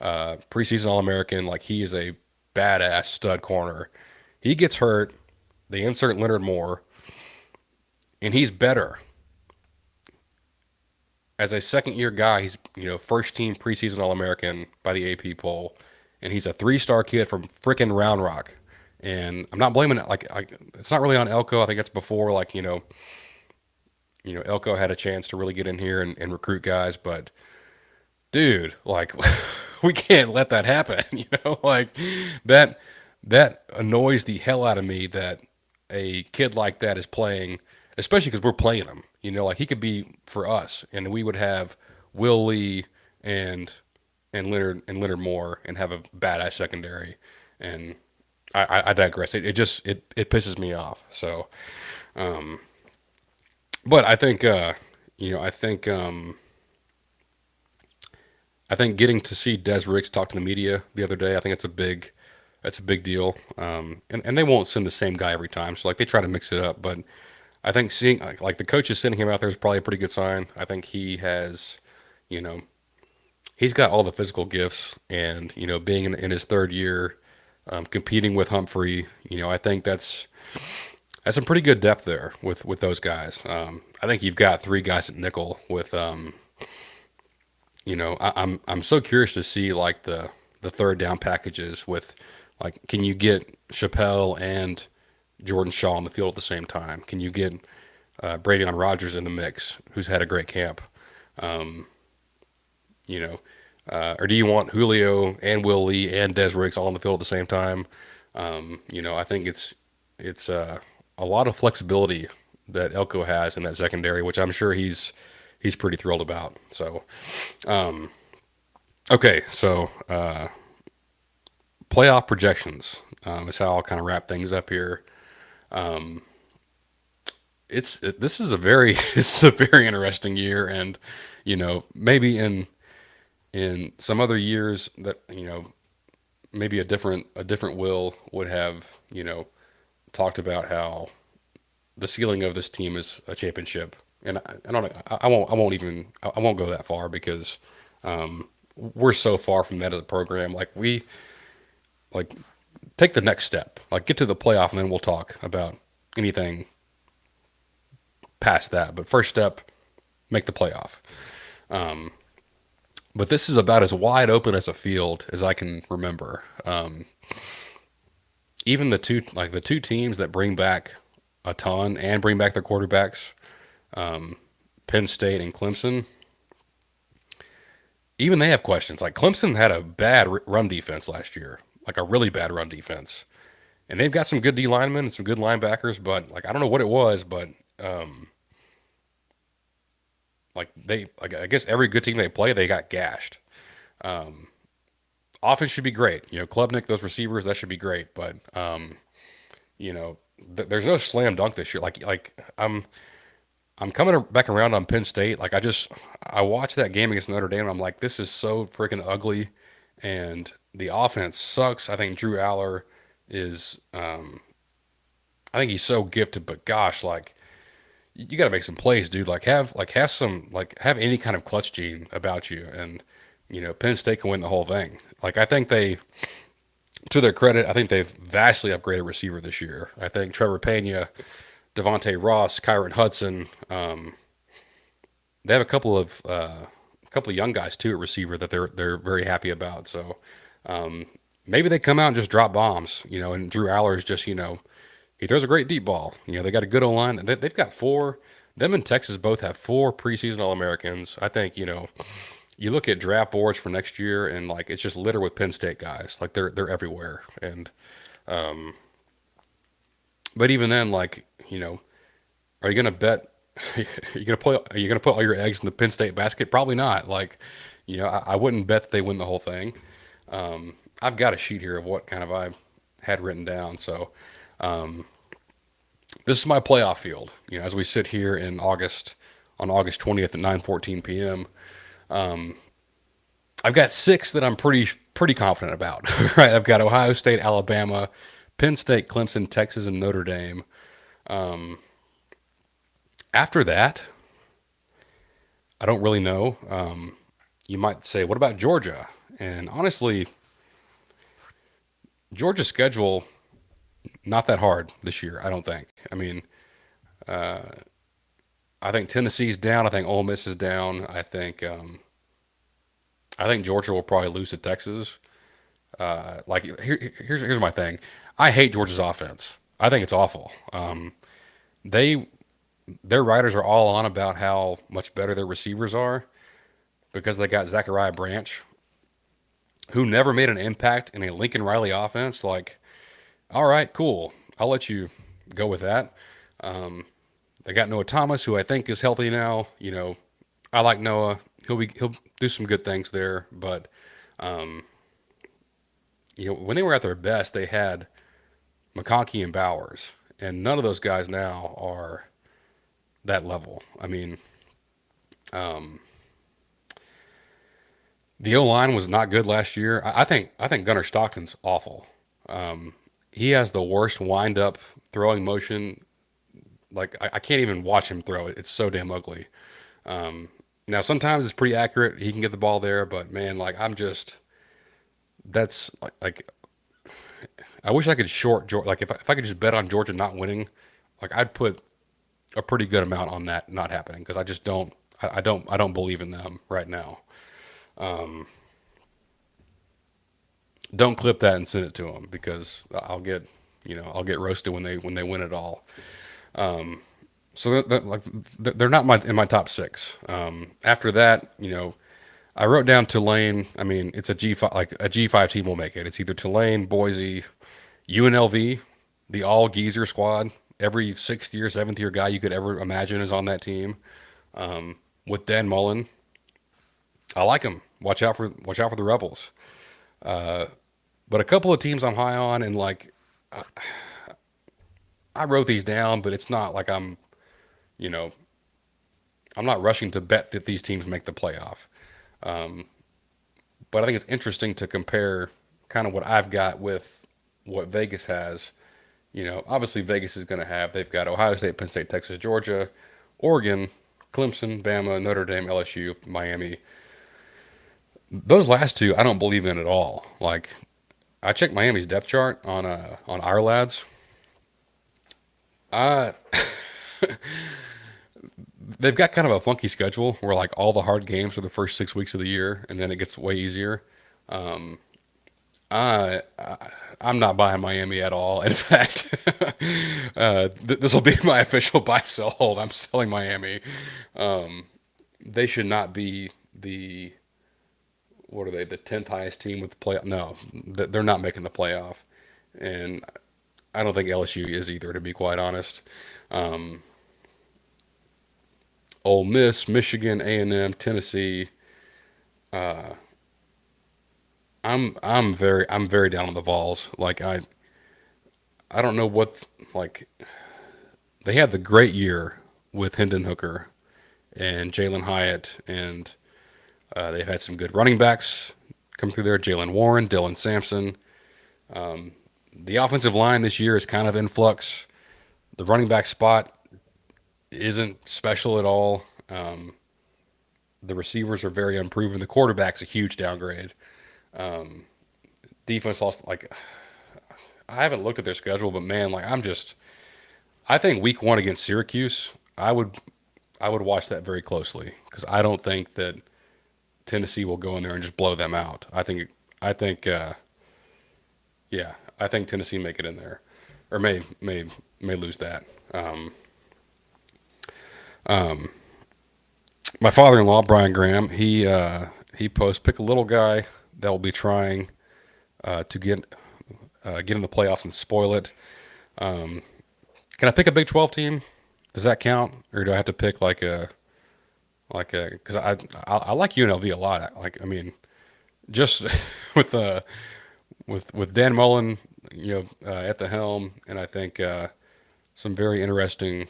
preseason All American. Like he is a badass stud corner. He gets hurt. They insert Leonard Moore, and he's better as a second year guy. He's first team preseason All American by the AP poll, and he's a 3-star kid from frickin' Round Rock. And I'm not blaming it. It's not really on Elko. I think it's before Elko had a chance to really get in here and recruit guys. But dude, like we can't let that happen. Like that that annoys the hell out of me that a kid like that is playing, especially because we're playing him. Like he could be for us, and we would have Will Lee and Leonard Moore and have a badass secondary. And I digress. It just it pisses me off. So But you know, I think getting to see Des Riggs talk to the media the other day, I think that's a big deal. And they won't send the same guy every time, so like they try to mix it up. But I think seeing like the coaches sending him out there is probably a pretty good sign. I think he has, you know, he's got all the physical gifts, and you know, being in his third year, competing with Humphrey, you know, I think that's some pretty good depth there with those guys. I think you've got three guys at nickel with, you know, I'm so curious to see like the third down packages with, like, can you get Chappelle and Jordan Shaw on the field at the same time? Can you get Bravion Rogers in the mix, who's had a great camp? You know, or do you want Julio and Will Lee and Des Riggs all on the field at the same time? You know, I think it's a lot of flexibility that Elko has in that secondary, which I'm sure he's pretty thrilled about. So, okay, so playoff projections is how I'll kind of wrap things up here. This is a very this is a very interesting year, and you know, maybe in some other years that, you know, maybe a different Will would have, you know, talked about how the ceiling of this team is a championship. And I don't I won't go that far because we're so far from that as a program. Like take the next step, like get to the playoff, and then we'll talk about anything past that. But first step, make the playoff. But this is about as wide open as a field as I can remember. Even the two teams that bring back a ton and bring back their quarterbacks, Penn State and Clemson, even they have questions. Like Clemson had a bad run defense last year, like a really bad run defense, and they've got some good D linemen and some good linebackers. But like I don't know what it was, but like I guess every good team they play, they got gashed. Offense should be great. You know, Klubnik, those receivers, that should be great. But you know, there's no slam dunk this year. I'm coming back around on Penn State. I watched that game against Notre Dame, and I'm like, this is so freaking ugly, and the offense sucks. I think Drew Aller is, I think he's so gifted, but gosh, like you got to make some plays, dude. Have any kind of clutch gene about you, and you know, Penn State can win the whole thing. Like I think they, to their credit, I think they've vastly upgraded receiver this year. I think Trevor Pena, Devontae Ross, Kyron Hudson. They have a couple of young guys too at receiver that they're very happy about. So maybe they come out and just drop bombs, you know. And Drew Aller is just, you know, he throws a great deep ball. You know, they got a good O line. They've got four. Them and Texas both have four preseason All Americans. I think, you know, you look at draft boards for next year, and like it's just littered with Penn State guys. Like they're everywhere. And but even then, like, you know, are you gonna bet? Are you gonna put all your eggs in the Penn State basket? Probably not. Like, you know, I wouldn't bet that they win the whole thing. I've got a sheet here of what kind of I had written down. So this is my playoff field. You know, as we sit here in August on August 20th at 9:14 p.m. I've got six that I'm pretty confident about. Right, I've got Ohio State, Alabama, Penn State, Clemson, Texas, and Notre Dame. After that, I don't really know. You might say, what about Georgia? And honestly, Georgia's schedule not that hard this year. I don't think. I mean, I think Tennessee's down. I think Ole Miss is down. I think Georgia will probably lose to Texas. Here's my thing. I hate Georgia's offense. I think it's awful. They their writers are all on about how much better their receivers are because they got Zachariah Branch, who never made an impact in a Lincoln Riley offense. Like, all right, cool. I'll let you go with that. They got Noah Thomas, who I think is healthy now. You know, I like Noah. He'll do some good things there. But you know, when they were at their best, they had McConkey and Bowers, and none of those guys now are that level. I mean, the O line was not good last year. I think Gunnar Stockton's awful. He has the worst wind up throwing motion. Like I can't even watch him throw it. It's so damn ugly. Now sometimes it's pretty accurate. He can get the ball there, but man, like I'm just that's like I wish I could short Georgia. Like if I could just bet on Georgia not winning, like I'd put a pretty good amount on that not happening because I just don't. I don't believe in them right now. Don't clip that and send it to them because I'll get roasted when they win it all. So they're not in my top six. After that, I wrote down Tulane. I mean, it's a G5, like a G5 team will make it. It's either Tulane, Boise, UNLV, the all geezer squad. Every sixth year, seventh year guy you could ever imagine is on that team. With Dan Mullen, I like him. Watch out for the Rebels. But a couple of teams I'm high on, and like I wrote these down, but it's not like you know, I'm not rushing to bet that these teams make the playoff. But I think it's interesting to compare kind of what I've got with what Vegas has. Obviously Vegas is going to have, they've got Ohio State, Penn State, Texas, Georgia, Oregon, Clemson, Bama, Notre Dame, LSU, Miami. Those last two, I don't believe in at all. Like, I checked Miami's depth chart on our lads. I They've got kind of a funky schedule where like all the hard games are the first 6 weeks of the year, and then it gets way easier. I I'm not buying Miami at all. In fact, this will be my official buy sell hold. I'm selling Miami. They should not be the what are they, the 10th highest team with the play? No, they're not making the playoff, and I don't think LSU is either. To be quite honest, Ole Miss, Michigan, A&M, Tennessee. I'm very down on the Vols. Like I don't know what, like, they had the great year with Hendon Hooker and Jalen Hyatt, and they've had some good running backs come through there. Jalen Warren, Dylan Sampson. The offensive line this year is kind of in flux. The running back spot isn't special at all. The receivers are very unproven. The quarterback's a huge downgrade. Defense lost, like, I haven't looked at their schedule, but man, like I think week one against Syracuse, I would watch that very closely because I don't think that Tennessee will go in there and just blow them out. I think yeah, I think Tennessee make it in there, or may lose that. My father-in-law Brian Graham, he posts pick a little guy that will be trying to get in the playoffs and spoil it. Can I pick a Big 12 team? Does that count, or do I have to pick like a? Because I like UNLV a lot. Like, I mean, just with with Dan Mullen, at the helm, and I think some very interesting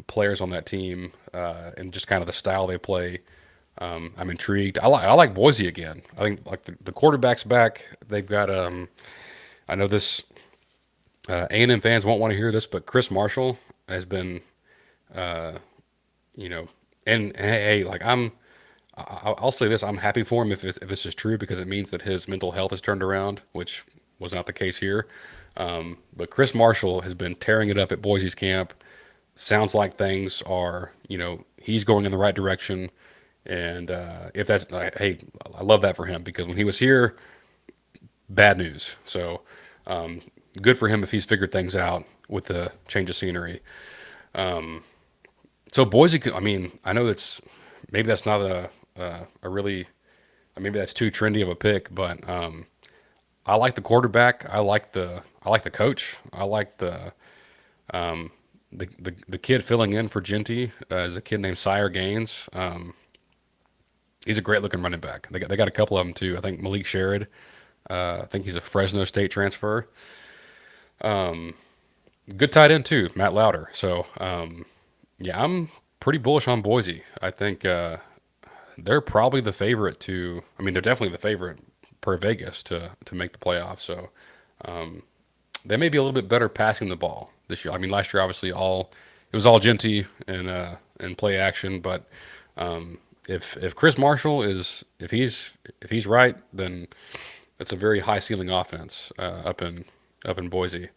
players on that team, and just kind of the style they play. I'm intrigued. I like Boise again. I think like the quarterback's back. They've got I know this A&M fans won't want to hear this, but Chris Marshall has been you know, and hey, like I'll say this: I'm happy for him if this is true because it means that his mental health has turned around, which was not the case here. But Chris Marshall has been tearing it up at Boise's camp. Sounds like things are, he's going in the right direction. And if that's, hey, I love that for him because when he was here, bad news. So good for him if he's figured things out with the change of scenery. So Boise, I mean, I know maybe that's not a really, maybe that's too trendy of a pick, but I like the quarterback. I like the coach. I like the kid filling in for Genty is a kid named Sire Gaines. He's a great looking running back. They got a couple of them too. I think Malik Sherrod. I think he's a Fresno State transfer. Good tight end too, Matt Lauder. So Yeah, I'm pretty bullish on Boise. I think they're probably the favorite to. I mean, they're definitely the favorite per Vegas to make the playoffs. So they may be a little bit better passing the ball this year. I mean, last year obviously all it was all Genty and play action, but if Chris Marshall is if he's right, then it's a very high ceiling offense up in Boise.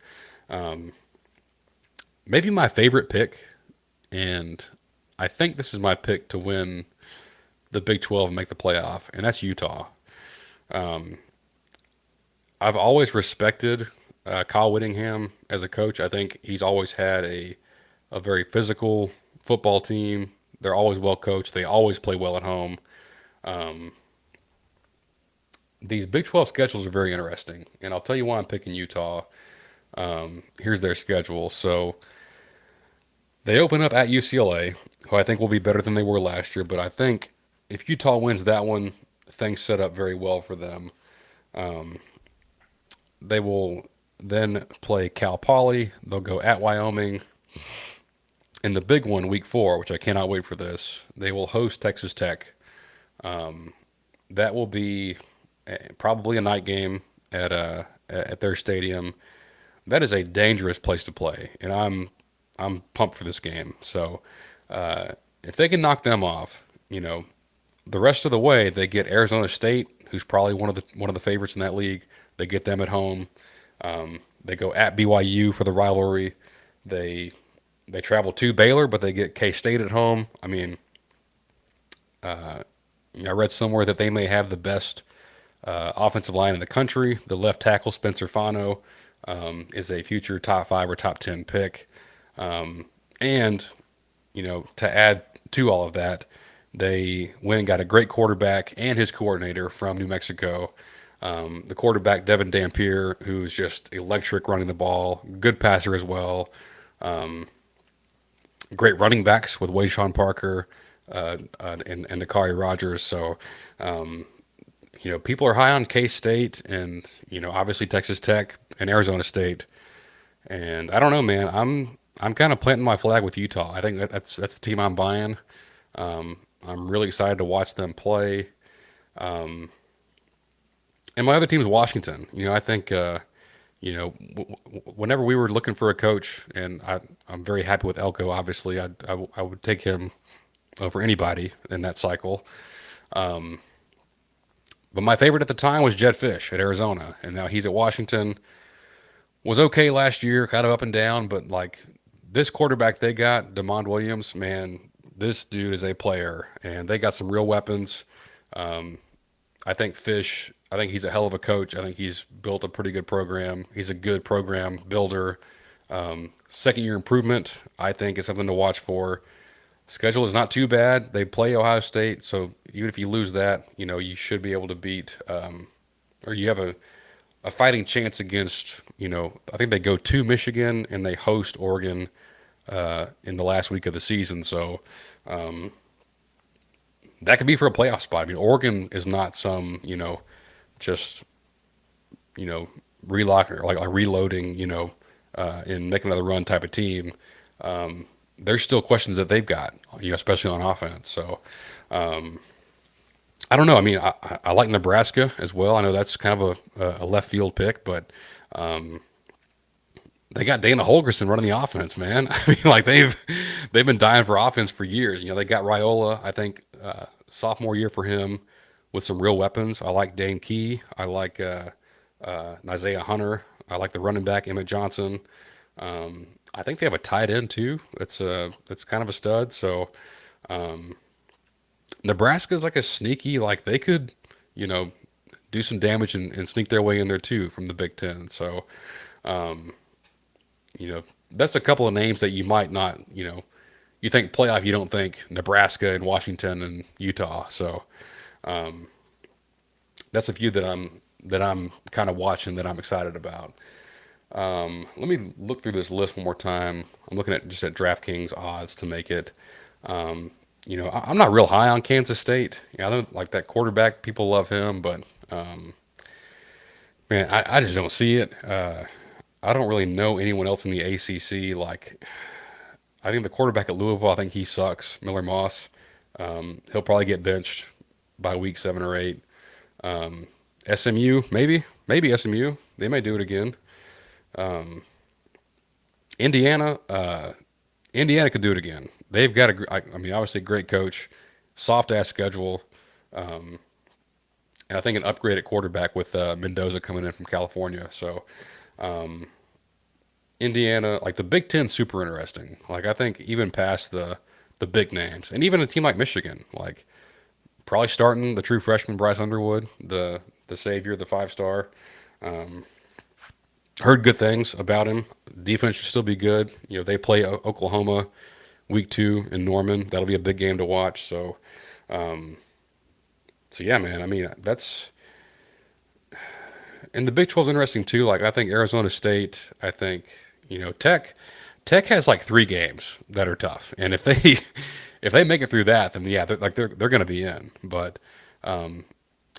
Maybe my favorite pick, and I think this is my pick to win the Big 12 and make the playoff, and that's Utah. I've always respected Kyle Whittingham as a coach. I think he's always had a very physical football team. They're always well coached. They always play well at home. These Big 12 schedules are very interesting, and I'll tell you why I'm picking Utah. Here's their schedule. So they open up at UCLA, who I think will be better than they were last year, but I think if Utah wins that one, things set up very well for them. They will then play Cal Poly. They'll go at Wyoming. In the big one, week 4, which I cannot wait for this, they will host Texas Tech. That will be probably a night game at their stadium. That is a dangerous place to play, and I'm pumped for this game. So if they can knock them off, the rest of the way they get Arizona State, who's probably one of the favorites in that league. They get them at home. They go at BYU for the rivalry. They they travel to Baylor, but they get K State at home. I mean, I read somewhere that they may have the best offensive line in the country. The left tackle Spencer Fano is a future top 5 or top 10 pick, and to add to all of that, they went and got a great quarterback and his coordinator from New Mexico. The quarterback Devin Dampier, who's just electric running the ball, good passer as well. Great running backs with Wayshawn Parker and Nakari Rogers. So, people are high on K State and obviously Texas Tech and Arizona State. And I don't know, man. I'm kind of planting my flag with Utah. I think that's the team I'm buying. I'm really excited to watch them play. And my other team is Washington. I think whenever we were looking for a coach, and I'm very happy with Elko. Obviously, I would take him over anybody in that cycle. But my favorite at the time was Jed Fish at Arizona, and now he's at Washington. Was okay last year, kind of up and down, but like this quarterback they got, Demond Williams, man, this dude is a player, and they got some real weapons. I think Fish, I think he's a hell of a coach. I think he's built a pretty good program. He's a good program builder. Second year improvement, I think, is something to watch for. Schedule is not too bad. They play Ohio State, so even if you lose that, you should be able to beat, or you have a fighting chance against, I think they go to Michigan and they host Oregon in the last week of the season. So that could be for a playoff spot. I mean, Oregon is not some, just, relock or like reloading, and make another run type of team. There's still questions that they've got, especially on offense. So I don't know. I mean, I like Nebraska as well. I know that's kind of a left field pick, but they got Dana Holgerson running the offense, man. I mean, like they've been dying for offense for years. They got Raiola, I think, sophomore year for him with some real weapons. I like Dane Key. I like Isaiah Hunter. I like the running back Emmett Johnson. I think they have a tight end too. That's kind of a stud. So Nebraska's like a sneaky, like they could, do some damage and sneak their way in there too from the Big Ten. So that's a couple of names that you might not, you think playoff, you don't think Nebraska and Washington and Utah. So that's a few that I'm kind of watching that I'm excited about. Let me look through this list one more time. I'm looking at just at DraftKings odds to make it. I'm not real high on Kansas State. I don't like that quarterback. People love him, but man, I just don't see it. I don't really know anyone else in the ACC. Like, I think the quarterback at Louisville, I think he sucks. Miller Moss. He'll probably get benched by week 7 or 8. SMU, maybe SMU. They may do it again. Indiana, Indiana could do it again. They've got I mean, obviously, great coach, soft ass schedule, and I think an upgraded quarterback with Mendoza coming in from California. So Indiana, like the Big Ten, super interesting. Like I think even past the big names, and even a team like Michigan, like probably starting the true freshman Bryce Underwood, the savior, the 5 star. Heard good things about him. Defense should still be good. You know, they play Oklahoma week 2 in Norman. That'll be a big game to watch. So yeah, man. I mean, that's and the Big 12 is interesting too. Like I think Arizona State. I think Tech has like 3 games that are tough, and if they if they make it through that, then yeah, they're going to be in. But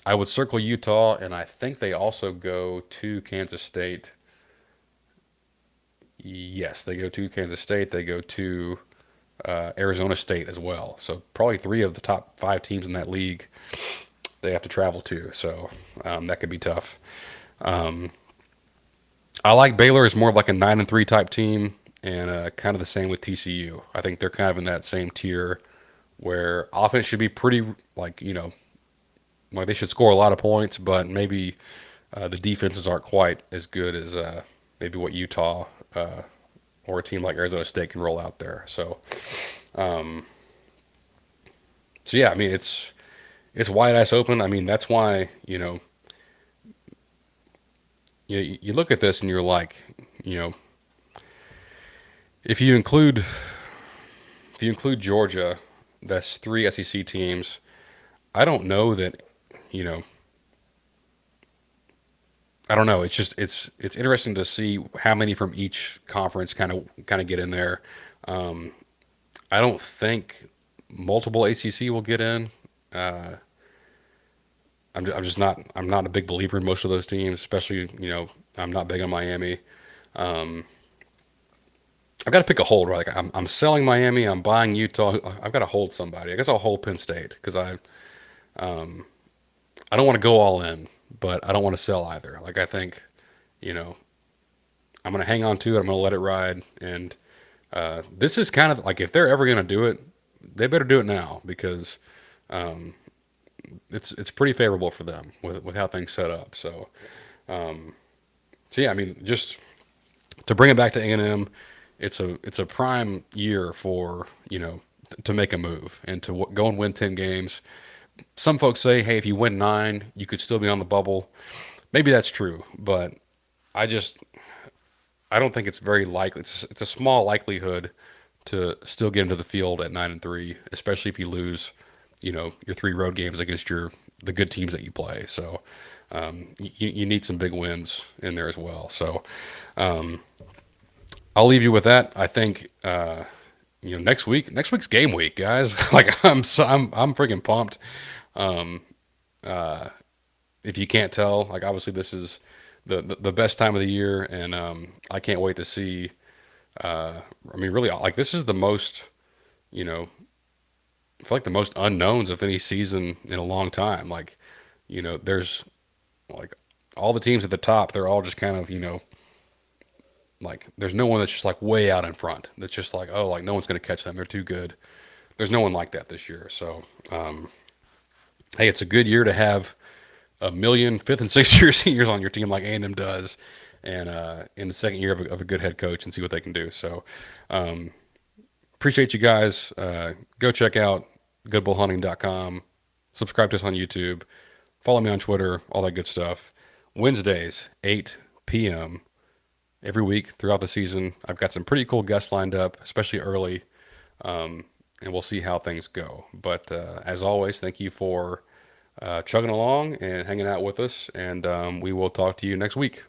I would circle Utah, and I think they also go to Kansas State. Yes, they go to Kansas State. They go to Arizona State as well. So probably 3 of the top 5 teams in that league they have to travel to. So that could be tough. I like Baylor as more of like a 9-3 type team, and kind of the same with TCU. I think they're kind of in that same tier where offense should be pretty like like they should score a lot of points, but maybe the defenses aren't quite as good as maybe what Utah or a team like Arizona State can roll out there. So yeah, I mean it's wide ass open. I mean that's why you look at this and you're like you know if you include Georgia, that's 3 SEC teams. I don't know that you know I don't know. It's just it's interesting to see how many from each conference kind of get in there. Um, I don't think multiple ACC will get in. Uh, I'm just not I'm not a big believer in most of those teams, especially I'm not big on Miami. Um, I've got to pick a hold, right? Like I'm selling Miami, I'm buying Utah. I've got to hold somebody. I guess I'll hold Penn State because I don't want to go all in, but I don't want to sell either. Like I think you know I'm going to hang on to it. I'm going to let it ride. And this is kind of like if they're ever going to do it, they better do it now because um, it's pretty favorable for them with how things set up. So yeah, I mean, just to bring it back to A&M, it's a prime year for to make a move and to go and win 10 games. Some folks say, hey, if you win 9, you could still be on the bubble. Maybe that's true, but I just I don't think it's very likely. It's a small likelihood to still get into the field at 9-3, especially if you lose, your 3 road games against the good teams that you play. So you need some big wins in there as well. So I'll leave you with that. I think next week's game week, guys. Like I'm freaking pumped. Um, uh, if you can't tell, like obviously this is the best time of the year, and I can't wait to see. I mean, really, like this is the most, you know, I feel like the most unknowns of any season in a long time. Like, there's like all the teams at the top, they're all just kind of, like there's no one that's just like way out in front. That's just like, oh, like no one's going to catch them. They're too good. There's no one like that this year. So, hey, it's a good year to have a million fifth and sixth year seniors on your team like A&M does, and in the second year of a good head coach and see what they can do. So appreciate you guys. Go check out goodbullhunting.com. Subscribe to us on YouTube. Follow me on Twitter, all that good stuff. Wednesdays, 8 p.m. every week throughout the season. I've got some pretty cool guests lined up, especially early, and we'll see how things go. But as always, thank you for chugging along and hanging out with us, and we will talk to you next week.